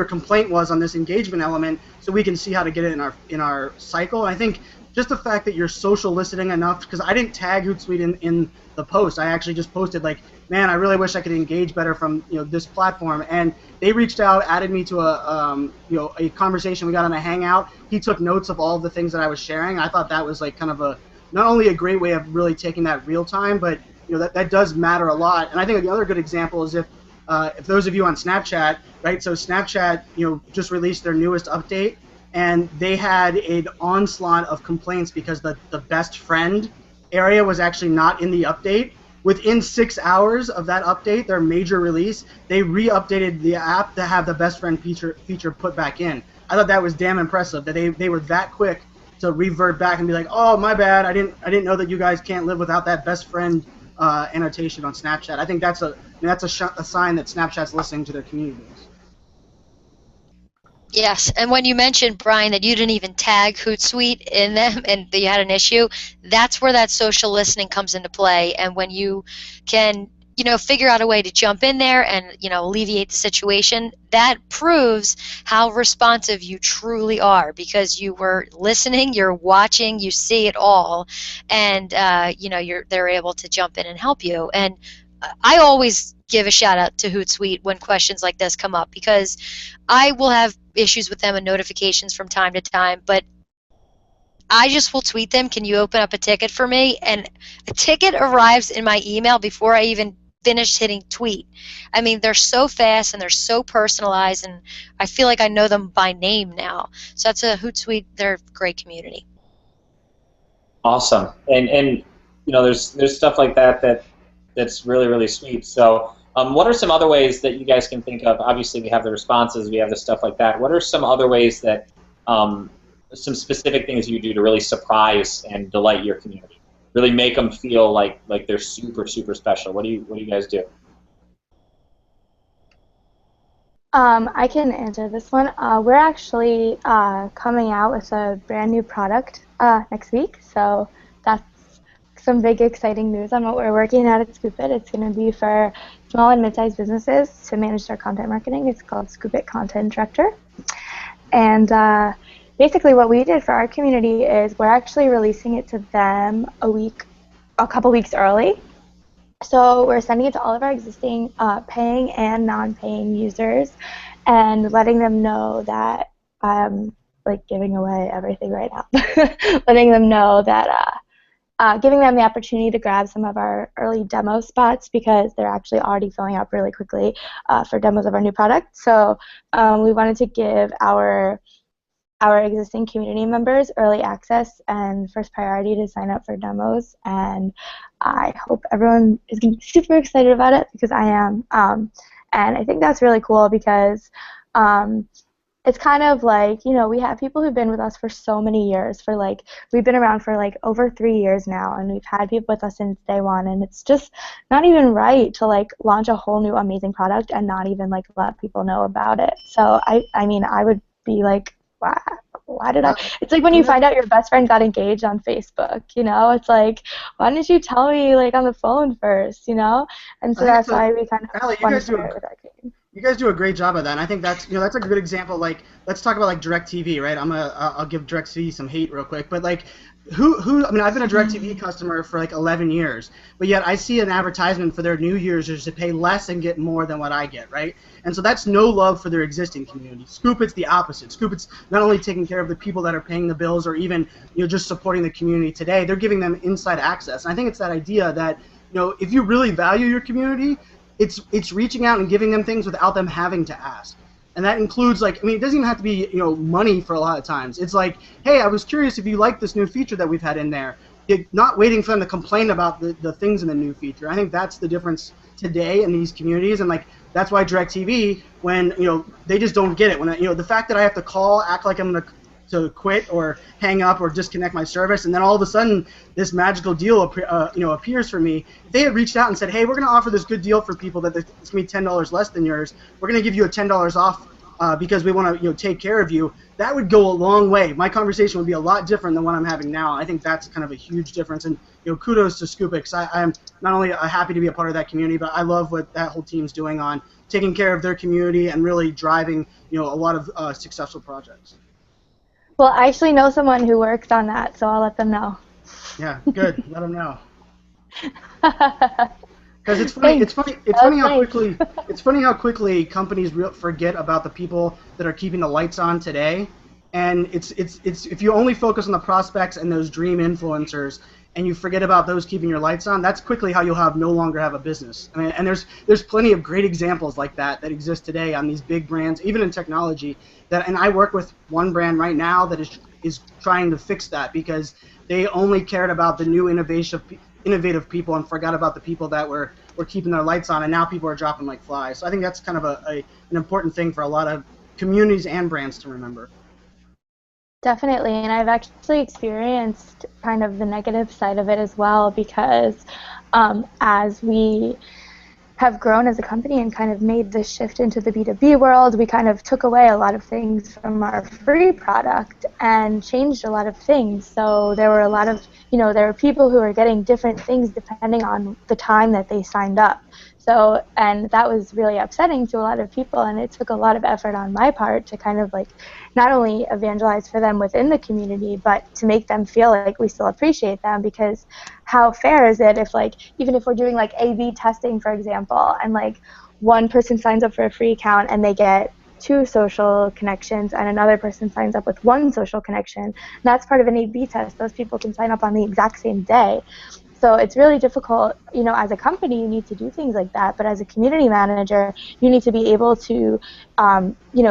complaint was on this engagement element, so we can see how to get it in our cycle. And I think just the fact that you're social listening enough, because I didn't tag Hootsuite in the post. I actually just posted like, man, I really wish I could engage better from this platform. And they reached out, added me to a conversation we got on a Hangout. He took notes of all of the things that I was sharing. I thought that was like kind of not only a great way of really taking that real time, but that does matter a lot. And I think the other good example is if those of you on Snapchat, right? So Snapchat, just released their newest update, and they had an onslaught of complaints because the best friend area was actually not in the update. Within 6 hours of that update, their major release, they re-updated the app to have the best friend feature put back in. I thought that was damn impressive that they were that quick to revert back and be like, oh, my bad, I didn't know that you guys can't live without that best friend annotation on Snapchat. I think that's a sign that Snapchat's listening to their communities. Yes, and when you mentioned, Brian, that you didn't even tag Hootsuite in them and that you had an issue, that's where that social listening comes into play. And when you can, figure out a way to jump in there and, alleviate the situation, that proves how responsive you truly are, because you were listening, you're watching, you see it all, and, they're able to jump in and help you. And I always give a shout out to Hootsuite when questions like this come up, because I will have issues with them and notifications from time to time, but I just will tweet them, can you open up a ticket for me? And a ticket arrives in my email before I even finish hitting tweet. I mean, they're so fast and they're so personalized, and I feel like I know them by name now. So that's a Hootsuite, they're a great community. Awesome. And there's stuff like that's really, really sweet. So what are some other ways that you guys can think of? Obviously, we have the responses, we have the stuff like that. What are some other ways that, some specific things you do to really surprise and delight your community? Really make them feel like they're super, super special. What do you guys do? I can answer this one. We're actually coming out with a brand new product next week, so that's some big exciting news on what we're working at Scoop It. It's going to be for small and mid-sized businesses to manage their content marketing. It's called Scoop It Content Director. And basically what we did for our community is we're actually releasing it to them a couple weeks early. So we're sending it to all of our existing paying and non-paying users and letting them know that I'm giving away everything right now. Letting them know that giving them the opportunity to grab some of our early demo spots, because they're actually already filling up really quickly for demos of our new product. So we wanted to give our existing community members early access and first priority to sign up for demos, and I hope everyone is going to be super excited about it, because I am. And I think that's really cool, because it's kind of like, we have people who've been with us for so many years. We've been around for over 3 years now, and we've had people with us since day one, and it's just not even right to launch a whole new amazing product and not even let people know about it. So I mean, I would be like, why did I? It's like when you find out your best friend got engaged on Facebook, it's like, why didn't you tell me on the phone first, And so that's why we kind of want to start with our game. You guys do a great job of that, and I think that's that's a good example. Let's talk about DirecTV, right? I'll give DirecTV some hate real quick, but who I mean, I've been a DirecTV customer for 11 years, but yet I see an advertisement for their new users to pay less and get more than what I get, right? And so that's no love for their existing community. Scoop It's the opposite. Scoop It's not only taking care of the people that are paying the bills or even just supporting the community today, they're giving them inside access. And I think it's that idea that if you really value your community, it's reaching out and giving them things without them having to ask. And that includes, it doesn't even have to be, money for a lot of times. It's like, hey, I was curious if you like this new feature that we've had in there. You're not waiting for them to complain about the things in the new feature. I think that's the difference today in these communities, and that's why DirecTV, when they just don't get it. When the fact that I have to call, act like I'm gonna to quit or hang up or disconnect my service, and then all of a sudden this magical deal appears for me. If they had reached out and said, hey, we're going to offer this good deal for people that it's going to be $10 less than yours, we're going to give you a $10 off because we want to take care of you, that would go a long way. My conversation would be a lot different than what I'm having now. I think that's kind of a huge difference, and kudos to Scoop It, because I'm not only happy to be a part of that community, but I love what that whole team's doing on taking care of their community and really driving a lot of successful projects. Well, I actually know someone who works on that, so I'll let them know. Yeah, good. Let them know. Because it's funny how quickly companies forget about the people that are keeping the lights on today, and it's if you only focus on the prospects and those dream influencers, and you forget about those keeping your lights on, that's quickly how you'll no longer have a business. I mean, and there's plenty of great examples like that exist today on these big brands, even in technology. And I work with one brand right now that is trying to fix that, because they only cared about the new innovative people and forgot about the people that were keeping their lights on, and now people are dropping like flies. So I think that's kind of an important thing for a lot of communities and brands to remember. Definitely, and I've actually experienced kind of the negative side of it as well, because as we have grown as a company and kind of made this shift into the B2B world, we kind of took away a lot of things from our free product and changed a lot of things. So there were a lot of, there were people who were getting different things depending on the time that they signed up. So, and that was really upsetting to a lot of people, and it took a lot of effort on my part to kind of not only evangelize for them within the community, but to make them feel like we still appreciate them, because how fair is it if even if we're doing A/B testing, for example, and one person signs up for a free account and they get 2 social connections and another person signs up with 1 social connection, that's part of an A/B test. Those people can sign up on the exact same day. So it's really difficult, as a company you need to do things like that, but as a community manager you need to be able to,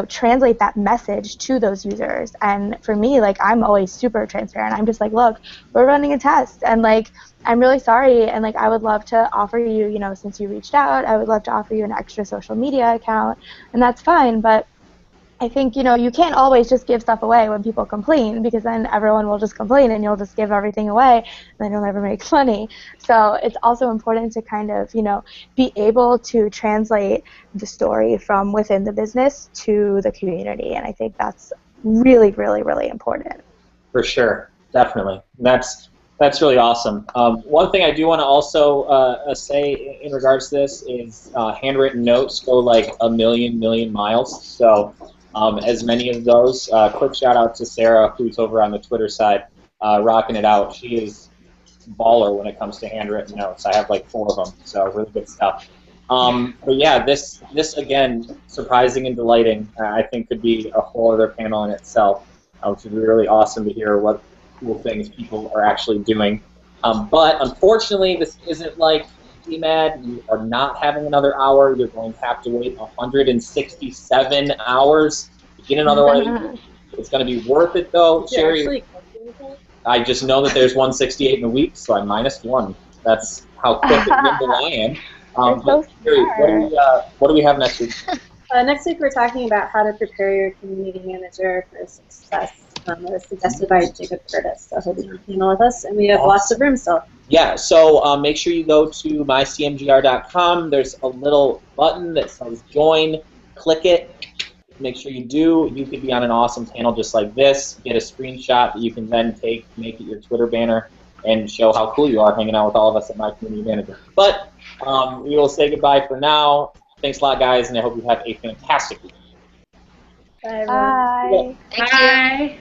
translate that message to those users. And for me, I'm always super transparent. I'm just look, we're running a test, and I'm really sorry, and I would love to offer you, since you reached out, I would love to offer you an extra social media account, and that's fine, but I think, you can't always just give stuff away when people complain, because then everyone will just complain and you'll just give everything away and then you'll never make money. So it's also important to kind of, be able to translate the story from within the business to the community. And I think that's really, really, really important. For sure. Definitely. That's really awesome. One thing I do want to also say in regards to this is handwritten notes go a million miles. So as many of those, quick shout out to Sarah, who's over on the Twitter side, rocking it out. She is baller when it comes to handwritten notes. I have 4 of them, so really good stuff. But yeah, this again, surprising and delighting, I think could be a whole other panel in itself, which would be really awesome to hear what cool things people are actually doing. But unfortunately, this isn't DMAD. You are not having another hour. You're going to have to wait 167 hours to get another one. It's going to be worth it, though. Sherry, I just know that there's 168 in a week, so I'm -1. That's how quick and nimble I am. But Sherry, what do we have next week? Next week we're talking about how to prepare your community manager for success. That was suggested by Jacob Curtis, so he'll be on the panel with us, and we have lots of room still. Yeah, so make sure you go to mycmgr.com. There's a little button that says join. Click it. Make sure you do. You could be on an awesome panel just like this. Get a screenshot that you can then make it your Twitter banner, and show how cool you are hanging out with all of us at My Community Manager. But we will say goodbye for now. Thanks a lot, guys, and I hope you have a fantastic week. Bye, everyone. Bye. Thank you. Bye.